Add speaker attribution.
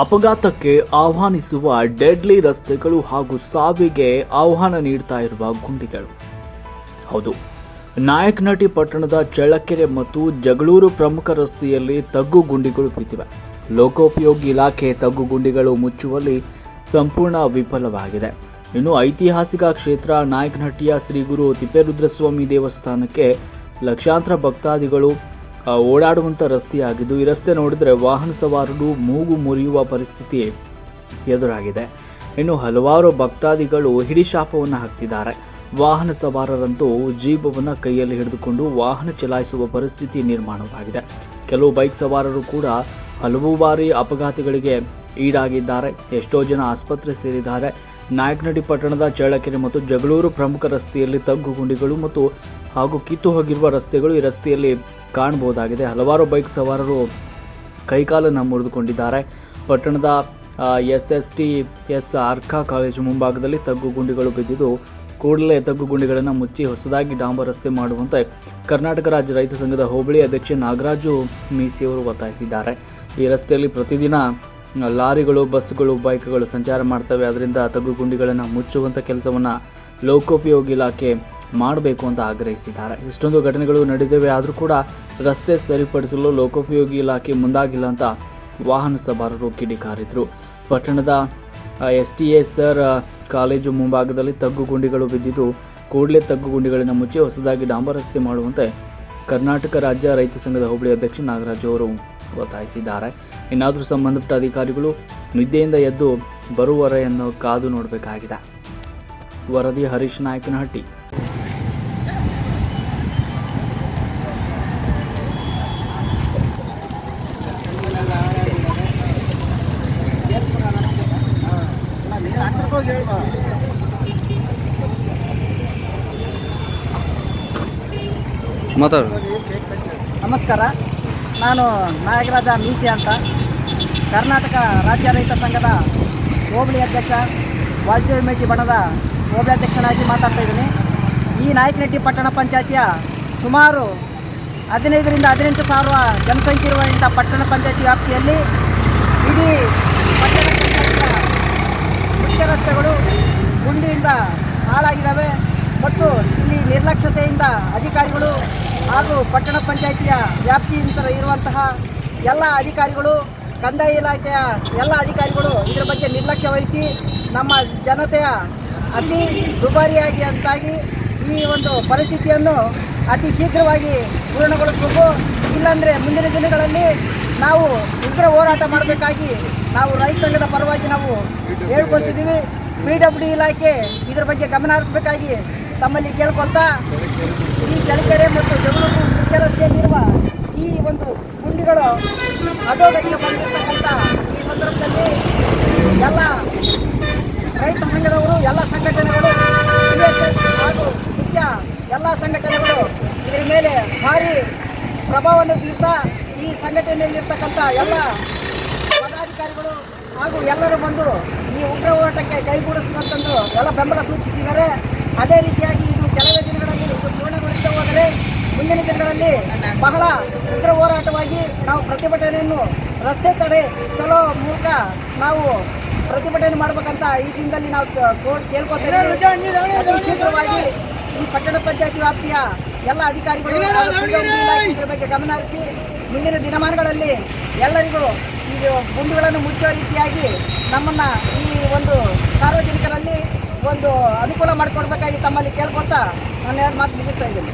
Speaker 1: ಅಪಘಾತಕ್ಕೆ ಆಹ್ವಾನಿಸುವ ಡೆಡ್ಲಿ ರಸ್ತೆಗಳು ಹಾಗೂ ಸಾವಿಗೆ ಆಹ್ವಾನ ನೀಡ್ತಾ ಇರುವ ಗುಂಡಿಗಳು. ಹೌದು, ನಾಯಕನಹಟ್ಟಿ ಪಟ್ಟಣದ ಚಳ್ಳಕೆರೆ ಮತ್ತು ಜಗಳೂರು ಪ್ರಮುಖ ರಸ್ತೆಯಲ್ಲಿ ತಗ್ಗು ಗುಂಡಿಗಳು ಬಿದ್ದಿವೆ. ಲೋಕೋಪಯೋಗಿ ಇಲಾಖೆ ತಗ್ಗು ಗುಂಡಿಗಳು ಮುಚ್ಚುವಲ್ಲಿ ಸಂಪೂರ್ಣ ವಿಫಲವಾಗಿದೆ. ಇನ್ನು ಐತಿಹಾಸಿಕ ಕ್ಷೇತ್ರ ನಾಯಕನಹಟ್ಟಿಯ ಶ್ರೀ ಗುರು ತಿಪ್ಪೇರುದ್ರಸ್ವಾಮಿ ದೇವಸ್ಥಾನಕ್ಕೆ ಲಕ್ಷಾಂತರ ಭಕ್ತಾದಿಗಳು ಓಡಾಡುವಂಥ ರಸ್ತೆಯಾಗಿದ್ದು, ಈ ರಸ್ತೆ ನೋಡಿದರೆ ವಾಹನ ಸವಾರರು ಮೂಗು ಮುರಿಯುವ ಪರಿಸ್ಥಿತಿ ಎದುರಾಗಿದೆ. ಇನ್ನು ಹಲವಾರು ಭಕ್ತಾದಿಗಳು ಹಿಡಿಶಾಪವನ್ನು ಹಾಕ್ತಿದ್ದಾರೆ. ವಾಹನ ಸವಾರರಂತೂ ಜೀಪವನ್ನು ಕೈಯಲ್ಲಿ ಹಿಡಿದುಕೊಂಡು ವಾಹನ ಚಲಾಯಿಸುವ ಪರಿಸ್ಥಿತಿ ನಿರ್ಮಾಣವಾಗಿದೆ. ಕೆಲವು ಬೈಕ್ ಸವಾರರು ಕೂಡ ಹಲವು ಬಾರಿ ಅಪಘಾತಗಳಿಗೆ ಈಡಾಗಿದ್ದಾರೆ. ಎಷ್ಟೋ ಜನ ಆಸ್ಪತ್ರೆ ಸೇರಿದ್ದಾರೆ. ನಾಯಕನಹಟ್ಟಿ ಪಟ್ಟಣದ ಚಳ್ಳಕೆರೆ ಮತ್ತು ಜಗಳೂರು ಪ್ರಮುಖ ರಸ್ತೆಯಲ್ಲಿ ತಗ್ಗು ಗುಂಡಿಗಳು ಹಾಗೂ ಕಿತ್ತು ಹೋಗಿರುವ ರಸ್ತೆಗಳು ಈ ರಸ್ತೆಯಲ್ಲಿ ಕಾಣಬಹುದಾಗಿದೆ. ಹಲವಾರು ಬೈಕ್ ಸವಾರರು ಕೈಕಾಲನ್ನು ಮುರಿದುಕೊಂಡಿದ್ದಾರೆ. ಪಟ್ಟಣದ SSTS ಅರ್ಕಾ ಕಾಲೇಜು ಮುಂಭಾಗದಲ್ಲಿ ತಗ್ಗು ಗುಂಡಿಗಳು ಬಿದ್ದಿದ್ದು, ಕೂಡಲೇ ತಗ್ಗು ಗುಂಡಿಗಳನ್ನು ಮುಚ್ಚಿ ಹೊಸದಾಗಿ ಡಾಂಬರ್ ರಸ್ತೆ ಮಾಡುವಂತೆ ಕರ್ನಾಟಕ ರಾಜ್ಯ ರೈತ ಸಂಘದ ಹೋಬಳಿ ಅಧ್ಯಕ್ಷ ನಾಗರಾಜು ಮೀಸಿಯವರು ಒತ್ತಾಯಿಸಿದ್ದಾರೆ. ಈ ರಸ್ತೆಯಲ್ಲಿ ಪ್ರತಿದಿನ ಲಾರಿಗಳು, ಬಸ್ಗಳು, ಬೈಕ್ಗಳು ಸಂಚಾರ ಮಾಡ್ತವೆ. ಅದರಿಂದ ತಗ್ಗು ಗುಂಡಿಗಳನ್ನು ಮುಚ್ಚುವಂಥ ಕೆಲಸವನ್ನು ಲೋಕೋಪಯೋಗಿ ಇಲಾಖೆ ಮಾಡಬೇಕು ಅಂತ ಆಗ್ರಹಿಸಿದ್ದಾರೆ. ಇಷ್ಟೊಂದು ಘಟನೆಗಳು ನಡೆದಿವೆ, ಆದರೂ ಕೂಡ ರಸ್ತೆ ಸರಿಪಡಿಸಲು ಲೋಕೋಪಯೋಗಿ ಇಲಾಖೆ ಮುಂದಾಗಿಲ್ಲ ಅಂತ ವಾಹನ ಸವಾರರು ಕಿಡಿಕಾರಿದ್ರು. ಪಟ್ಟಣದ STSR ಕಾಲೇಜು ಮುಂಭಾಗದಲ್ಲಿ ತಗ್ಗು ಗುಂಡಿಗಳು ಬಿದ್ದಿದ್ದು, ಕೂಡಲೇ ತಗ್ಗು ಗುಂಡಿಗಳನ್ನು ಮುಚ್ಚಿ ಹೊಸದಾಗಿ ಡಾಂಬರ್ ರಸ್ತೆ ಮಾಡುವಂತೆ ಕರ್ನಾಟಕ ರಾಜ್ಯ ರೈತ ಸಂಘದ ಹೋಬಳಿ ಅಧ್ಯಕ್ಷ ನಾಗರಾಜು ಅವರು ಒತ್ತಾಯಿಸಿದ್ದಾರೆ. ಇನ್ನಾದರೂ ಸಂಬಂಧಪಟ್ಟ ಅಧಿಕಾರಿಗಳು ನಿದ್ದೆಯಿಂದ ಎದ್ದು ಬರುವರೆಯನ್ನು ಕಾದು ನೋಡಬೇಕಾಗಿದೆ. ವರದಿ ಹರೀಶ್, ನಾಯಕನಹಟ್ಟಿ.
Speaker 2: ನಮಸ್ಕಾರ, ನಾನು ನಾಯಕರಾಜ ಮೀಸಿ ಅಂತ ಕರ್ನಾಟಕ ರಾಜ್ಯ ರೈತ ಸಂಘದ ಹೋಬಳಿ ಅಧ್ಯಕ್ಷ, ವಾಲ್ತೇರು ಮೇಟಿ ಬಣದ ಹೋಬಳಿ ಅಧ್ಯಕ್ಷನಾಗಿ ಮಾತಾಡ್ತಾ ಇದ್ದೀನಿ. ಈ ನಾಯಕನಹಟ್ಟಿ ಪಟ್ಟಣ ಪಂಚಾಯತಿಯ ಸುಮಾರು 15 ರಿಂದ 18 ಸಾವಿರ ಜನಸಂಖ್ಯೆ ಇರುವ ಇಂಥ ಪಟ್ಟಣ ಪಂಚಾಯತಿ ವ್ಯಾಪ್ತಿಯಲ್ಲಿ ಇಡೀ ಪಟ್ಟಣ ಪಂಚಾಯತಿಯ ಮುಖ್ಯ ರಸ್ತೆಗಳು ಗುಂಡಿಯಿಂದ ಹಾಳಾಗಿದ್ದಾವೆ ಮತ್ತು ಇಲ್ಲಿ ನಿರ್ಲಕ್ಷ್ಯತೆಯಿಂದ ಅಧಿಕಾರಿಗಳು ಹಾಗೂ ಪಟ್ಟಣ ಪಂಚಾಯತಿಯ ವ್ಯಾಪ್ತಿಯಿಂದ ಇರುವಂತಹ ಎಲ್ಲ ಅಧಿಕಾರಿಗಳು, ಕಂದಾಯ ಇಲಾಖೆಯ ಎಲ್ಲ ಅಧಿಕಾರಿಗಳು ಇದರ ಬಗ್ಗೆ ನಿರ್ಲಕ್ಷ್ಯ ವಹಿಸಿ ನಮ್ಮ ಜನತೆಯ ಅತಿ ದುಬಾರಿಯಾಗಿ ಅಂತಾಗಿ ಈ ಒಂದು ಪರಿಸ್ಥಿತಿಯನ್ನು ಅತಿ ಶೀಘ್ರವಾಗಿ ಪೂರ್ಣಗೊಳಿಸಬೇಕು. ಇಲ್ಲಾಂದರೆ ಮುಂದಿನ ದಿನಗಳಲ್ಲಿ ನಾವು ಉಗ್ರ ಹೋರಾಟ ಮಾಡಬೇಕಾಗಿ ನಾವು ರೈತ ಸಂಘದ ಪರವಾಗಿ ನಾವು ಹೇಳ್ಕೊಳ್ತಿದ್ದೀವಿ. PWD ಇಲಾಖೆ ಇದರ ಬಗ್ಗೆ ಗಮನ ಹರಿಸಬೇಕಾಗಿ ತಮ್ಮಲ್ಲಿ ಕೇಳ್ಕೊಳ್ತಾ, ಈ ಚಳ್ಳಕೆರೆ ಮತ್ತು ಜಗಳೂರು ಮುಖ್ಯ ರಸ್ತೆಯಲ್ಲಿರುವ ಈ ಒಂದು ಗುಂಡಿಗಳು ಅಧೋಗತಿಗೆ ಬಂದಿರತಕ್ಕಂಥ ಈ ಸಂದರ್ಭದಲ್ಲಿ ಎಲ್ಲ ರೈತ ಸಂಘದವರು, ಎಲ್ಲ ಸಂಘಟನೆಗಳು, PSS ಹಾಗೂ ಮುಖ್ಯ ಎಲ್ಲ ಸಂಘಟನೆಗಳು ಇದರ ಮೇಲೆ ಭಾರಿ ಪ್ರಭಾವವನ್ನು ಬೀರ್ತಾ ಈ ಸಂಘಟನೆಯಲ್ಲಿರ್ತಕ್ಕಂಥ ಎಲ್ಲ ಪದಾಧಿಕಾರಿಗಳು ಹಾಗೂ ಎಲ್ಲರೂ ಬಂದು ಈ ಉಗ್ರ ಹೋರಾಟಕ್ಕೆ ಕೈಗೂಡಿಸ್ತಕ್ಕಂಥದ್ದು ಎಲ್ಲ ಬೆಂಬಲ ಸೂಚಿಸಿದ್ದಾರೆ. ಅದೇ ರೀತಿಯಾಗಿ ಇದು ಕೆಲವೇ ದಿನಗಳಲ್ಲಿ ಇದು ಪೂರ್ಣಗೊಳಿಸ್ತಾ ಹೋದರೆ ಮುಂದಿನ ದಿನಗಳಲ್ಲಿ ಬಹಳ ಉಗ್ರ ಹೋರಾಟವಾಗಿ ನಾವು ಪ್ರತಿಭಟನೆಯನ್ನು ರಸ್ತೆ ತಡೆ ಚಲೋ ಮೂಲಕ ನಾವು ಪ್ರತಿಭಟನೆ ಮಾಡಬೇಕಂತ ಈ ದಿನದಲ್ಲಿ ನಾವು ಕೇಳ್ಕೊತೇವೆ. ಶೀಘ್ರವಾಗಿ ಈ ಪಟ್ಟಣ ಪಂಚಾಯತಿ ವ್ಯಾಪ್ತಿಯ ಎಲ್ಲ ಅಧಿಕಾರಿಗಳು ಇದರ ಬಗ್ಗೆ ಗಮನ ಹರಿಸಿ ಮುಂದಿನ ದಿನಮಾನಗಳಲ್ಲಿ ಎಲ್ಲರಿಗೂ ಈ ಗುಂಡಿಗಳನ್ನು ಮುಚ್ಚುವ ರೀತಿಯಾಗಿ ನಮ್ಮನ್ನು ಈ ಒಂದು ಸಾರ್ವಜನಿಕರಲ್ಲಿ ಒಂದು ಅನುಕೂಲ ಮಾಡಿಕೊಡ್ಬೇಕಾಗಿ ತಮ್ಮಲ್ಲಿ ಕೇಳ್ಕೊತಾ ನಾನು 2 ಮಾತು ಮುಗಿಸ್ತಾ ಇದ್ದೀನಿ.